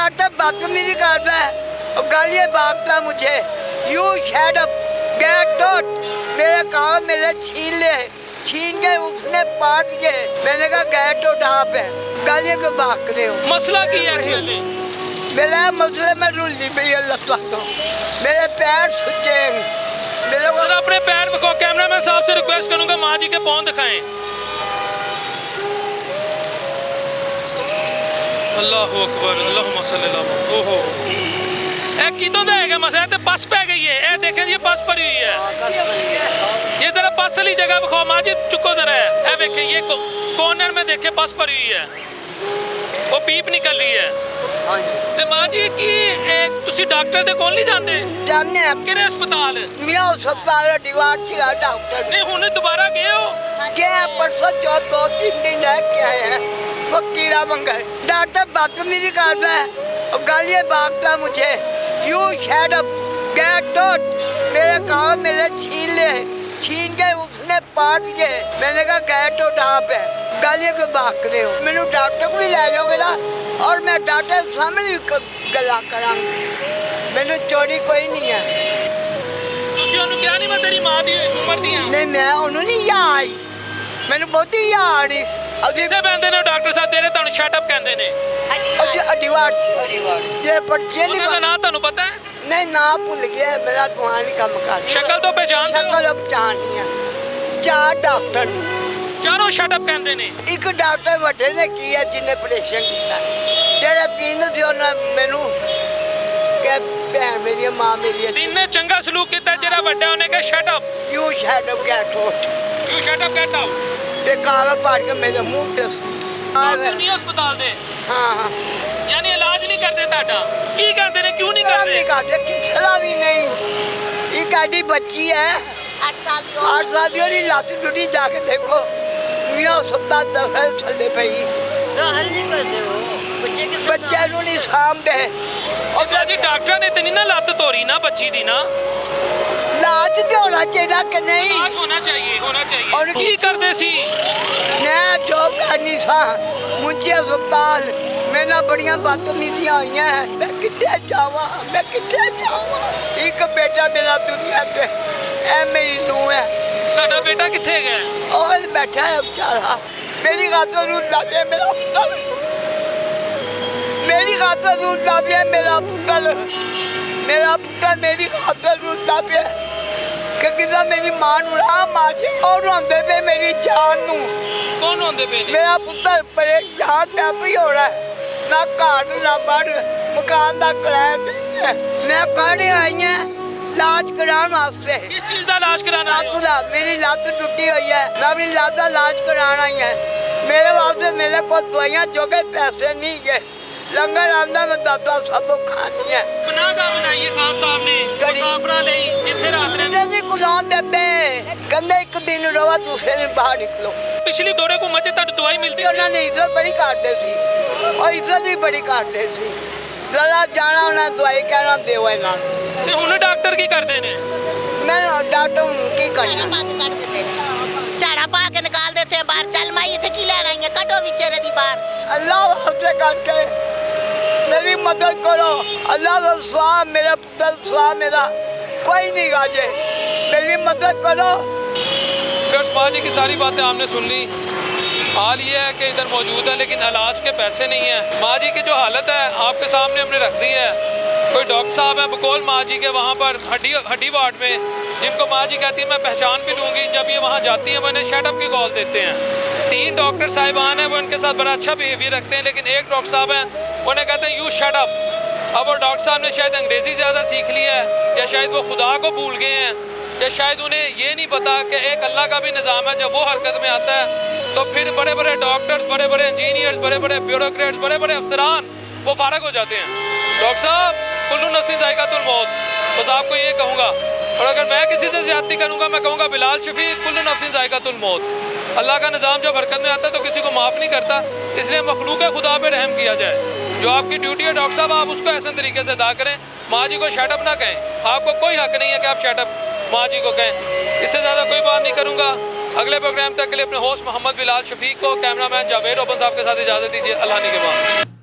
Doctor बदतमीजी कर रहा है और गालियाँ बांटता मुझे। You shut up, get out. मेरे कहा मेरे छीन के उसने पाट के। मैंने कहा गेट आउट आप है, गालियाँ क्यों बांट रहे हो? मसला की है इस वेले? मेरा मसले में रुलनी पई है लत्तां तो, मेरे पैर सुच्चे हैं। मेरे को सर अपने पैर को कैमरामैन साहब से रिक्वेस्ट करूंगा माँ जी के पाँव दिखाएं। अल्लाहु अकबर, अल्लाहुम्मा सल्ली अला मुहम्मद। ओहो ए कितों दा हैगा मसला? ते पस पै गई है। ए देखें ये पस पड़ी हुई है। ये जरा पस वाली जगह दिखाओ माँ जी, चुको जरा। ए देखें ये कॉर्नर में देखें पस पड़ी हुई है, वो पीप निकल रही है। ते माँ जी की तुसी डॉक्टर दे कोल नहीं जांदे? जाने किहड़े अस्पताल? मियाँ अस्पताल दीवार से डॉक्टर नहीं हुणे दोबारा गए हो? क्या परसों चौथ 2-3 दिन रह के आए हैं। फकीरा मंगल डॉक्टर बदतमीजी कर रहा है और गालियाँ बांटता मुझे। You shut up, get out. मेरे कहा मेरे छीन के उसने पाट के। मैंने कहा गेट आउट आप है, गालियाँ क्यों बांट रहे हो? मैंने डॉक्टर को भी ले जाओगे ना और मैं डॉक्टर सामने गला करांगी। मैंने चोरी कोई नहीं है। ਤੁਸੀਂ ਉਹਨੂੰ ਕਿਹਾ ਨਹੀਂ ਮੈਂ ਤੇਰੀ ਮਾਂ ਦੀ ਉਮਰ ਦੀ ਆ? नहीं मैं उन्होंने यहाँ आई, मैंने बहुत ही यहाँ आनी ਕਿੱਥੇ ਬੈੰਦੇ ਨੇ ਡਾਕਟਰ ਸਾਹਿਬ ਤੇਰੇ? ਤੁਹਾਨੂੰ ਸ਼ਟ ਅਪ ਕਹਿੰਦੇ ਨੇ। दीवार जे पर्चियाँ ਉਹਨਾਂ ਦਾ ਨਾਂ ਤੁਹਾਨੂੰ ਪਤਾ ਹੈ? नहीं ना भूल गया मेरा दुआ नहीं कम कर। ਸ਼ਕਲ ਤੋਂ ਪਛਾਣਦੇ ਹੋ? शक्ल अब पहचानी है। 4 डॉक्टर ਚਾਰੋਂ ਸ਼ਟ ਅਪ ਕਹਿੰਦੇ ਨੇ। एक डॉक्टर ਵੱਡੇ ने किया जिन्हें ऑपरेशन किया। जेड़ा 3 ਸੀ ਉਹਨਾਂ ਮੈਨੂੰ ਕਿ ਭੈਣ ਮੇਰੀ ਮਾਂ ਮੇਰੀ ਤਿੰਨੇ ਚੰਗਾ ਸਲੂਕ ਕੀਤਾ। ਜਿਹੜਾ ਵੱਡਾ ਉਹਨੇ ਕਿਹਾ shut up, you shut up get out. You shut up get out. ਤੇ ਕਾਲਾ ਪਾੜ ਕੇ ਮੇਰੇ ਮੂੰਹ ਤੇ ਡਾਕਟਰ ਨਹੀਂ ਹਸਪਤਾਲ ਦੇ? ਹਾਂ ਯਾਨੀ ਇਲਾਜ ਨਹੀਂ ਕਰਦੇ ਤੁਹਾਡਾ? ਕੀ ਕਹਿੰਦੇ ਨੇ ਕਿਉਂ ਨਹੀਂ ਕਰਦੇ? नहीं करते किसला भी नहीं। एक आडी बच्ची है 8 साल की 8 साल की और लात टूटी जाके देखो मियाँ सत्ता दखल चलते पई। हल नहीं करते हो बच्चे के बच्चे ਨੂੰ ਨਹੀਂ ਸਾਂਭਦੇ ਉਹ ਜੀ ਡਾਕਟਰ ਨੇ ਤੇ ਨਹੀਂ ਨਾ ਲੱਤ ਤੋੜੀ ਨਾ ਬੱਚੀ ਦੀ ਨਾ? ਲਾਜ ਤੇ ਹੋਣਾ ਚਾਹੀਦਾ ਕਿ ਨਹੀਂ? ਇਲਾਜ ਹੋਣਾ ਚਾਹੀਏ, ਹੋਣਾ ਚਾਹੀਏ। ਔਰ ਕੀ ਕਰਦੇ ਸੀ? ਮੈਂ ਜੋਬ ਕਰਨੀ ਸਾਂ ਮੁੰਚੇ ਹਸਪਤਾਲ। ਮੇਰੇ ਬੜੀਆਂ ਬਦਤਮੀਜ਼ੀਆਂ ਹੋਈਆਂ। ਮੈਂ ਕਿੱਥੇ ਜਾਵਾਂ, ਮੈਂ ਕਿੱਥੇ ਜਾਵਾਂ? ਇੱਕ ਬੇਟਾ ਮੇਰਾ ਦੁਨੀਆ ਤੇ ਐ ਮੇਰੀ ਨੂੰਹ ਹੈ। ਤੁਹਾਡਾ ਬੇਟਾ ਕਿੱਥੇ ਗਿਆ? ਉਹ ਬੈਠਾ ਹੈ ਵਿਚਾਰਾ। ਮੇਰੀ ਖਾਤਰ ਨੂੰ ਲੱਗੇ ਮੇਰਾ ਪੁੱਤਰ, ਮੇਰੀ ਖਾਤਰ ਨੂੰ ਲੱਗੇ ਮੇਰਾ ਪੁੱਤਰ, ਮੇਰਾ ਪੁੱਤਰ ਮੇਰੀ ਖਾਤਰ ਨੂੰ ਲੱਗੇ ਕਿ ਕਿਦਾ ਮੇਰੀ ਮਾਂ ਨੂੰ ਰਾਹ ਮਾਜੇ। ਔਰ ਰੋਂਦੇ ਪਏ ਮੇਰੀ ਜਾਨ ਨੂੰ। ਕੌਣ ਹੁੰਦੇ ਪਏ ਨੇ? ਮੇਰਾ ਪੁੱਤਰ ਪਰੇਸ਼ਾਨ ਪਿਆ ਵੀ ਹੋਣਾ, ਨਾ ਘਰ ਨਾ ਬਾਹਰ, ਮਕਾਨ ਦਾ ਕਿਰਾਇਆ ਦੇ। ਮੈਂ ਕਾਹਦੇ ਆਈ ਹਾਂ ਇਲਾਜ ਕਰਾਉਣ ਵਾਸਤੇ। ਕਿਸ ਚੀਜ਼ ਦਾ ਇਲਾਜ ਕਰਾਣਾ? ਲੱਤ ਦਾ, ਮੇਰੀ ਲੱਤ ਟੁੱਟੀ ਹੋਈ ਹੈ। ਮੈਂ ਆਪਣੀ ਲੱਤ ਦਾ ਇਲਾਜ ਕਰਾਉਣ ਆਈ ਹਾਂ। ਮੇਰੇ ਵਾਸਤੇ ਮੇਰੇ ਕੋਲ ਦਵਾਈਆਂ ਜੋਗੇ ਪੈਸੇ ਨਹੀਂ ਗਏ। ਲੰਗਰ ਆਂਦਾ ਮੈਂ ਦਾਦਾ ਸਭ ਖਾਣੀ ਹੈ। ਬਨਾਗਾ ਬਣਾਈਏ ਖਾਨ ਸਾਹਿਬ ਨੇ ਮੁਸਾਫਰਾਂ ਲਈ ਜਿੱਥੇ ਰਾਤ ਨੇ ਨਹੀਂ ਕੁਲਾਉਣ ਦਿੰਦੇ, ਕਹਿੰਦੇ ਇੱਕ ਦਿਨ ਰਵਾ ਦੂਸਰੇ ਦਿਨ ਬਾਹਰ ਨਿਕਲੋ। ਪਿਛਲੀ ਦੌਰੇ ਘੁੰਮੇ ਚ ਤੁਹਾਨੂੰ ਦਵਾਈ ਮਿਲਦੀ ਸੀ? ਉਹਨਾਂ ਨੇ ਇੱਜ਼ਤ ਬੜੀ ਕਰਦੇ ਸੀ, ਉਹ ਇੱਜ਼ਤ ਵੀ ਬੜੀ ਕਰਦੇ ਸੀ। ਜ਼ਰਾ ਜਾਣਾ ਉਹਨਾਂ ਦਵਾਈ ਕਹਿਣਾ ਦਿਓ ਇਹਨਾਂ ਨੂੰ। ਤੇ ਹੁਣ ਡਾਕਟਰ ਕੀ ਕਰਦੇ ਨੇ? ਮੈਂ ਡਾਕਟਰ ਨੂੰ ਕੀ ਕਰਨਾ? झाड़ा पा के निकाल देते हैं बाहर। चल माई इथे की लेना है, कटो बेचारे दी बाहर। अल्लाह आपसे करके मेरी मदद करो। अल्लाह का स्वाह मेरा पुत्र स्वाह मेरा कोई नहीं गाजे, मेरी मदद करो। माँ जी की सारी बातें आपने सुन ली। हाल ये है कि इधर मौजूद है लेकिन इलाज के पैसे नहीं हैं। माँ जी की जो हालत है आपके सामने हमने रख दी है। कोई डॉक्टर साहब हैं बकौल माँ जी के वहाँ पर हड्डी वार्ड में, जिनको माँ जी कहती है मैं पहचान भी लूँगी। जब ये वहाँ जाती हैं वो इन्हें शटअप की कॉल देते हैं। 3 डॉक्टर साहिबान हैं वो इनके साथ बड़ा अच्छा बिहेवियर रखते हैं, लेकिन एक डॉक्टर साहब हैं उन्हें कहते हैं यू शट अप। अब वो डॉक्टर साहब ने शायद अंग्रेज़ी ज़्यादा सीख ली है, या शायद वो खुदा को भूल गए हैं, या शायद उन्हें ये नहीं पता कि एक अल्लाह का भी निज़ाम है। जब वो हरकत में आता है तो फिर बड़े बड़े डॉक्टर्स, बड़े बड़े इंजीनियर्स, बड़े बड़े ब्यूरोक्रेट्स, बड़े बड़े अफसरान वो फारग हो जाते हैं। डॉक्टर साहब कुल्लू नफ्सिन ज़ाइक़ातुल मौत, बस आपको ये कहूँगा। और अगर मैं किसी से ज़्यादती करूँगा मैं कहूँगा बिलाल शफीक कुल्लू नफ्सिन ज़ाइक़ातुल मौत। अल्लाह का निज़ाम जब हरकत में आता है तो किसी को माफ़ नहीं करता, इसलिए मखलूक खुदा पे रहम किया जाए। जो आपकी ड्यूटी है डॉक्टर साहब आप उसको ऐसे तरीके से अदा करें। माँ जी को शटअप ना कहें, आपको कोई हक नहीं है कि आप शटअप माँ जी को कहें। इससे ज़्यादा कोई बात नहीं करूँगा। अगले प्रोग्राम तक के लिए अपने होस्ट मोहम्मद बिलाल शफीक को, कैमरामैन जावेद ओपन साहब के साथ इजाज़त दीजिए। अल्लाह निगहबान।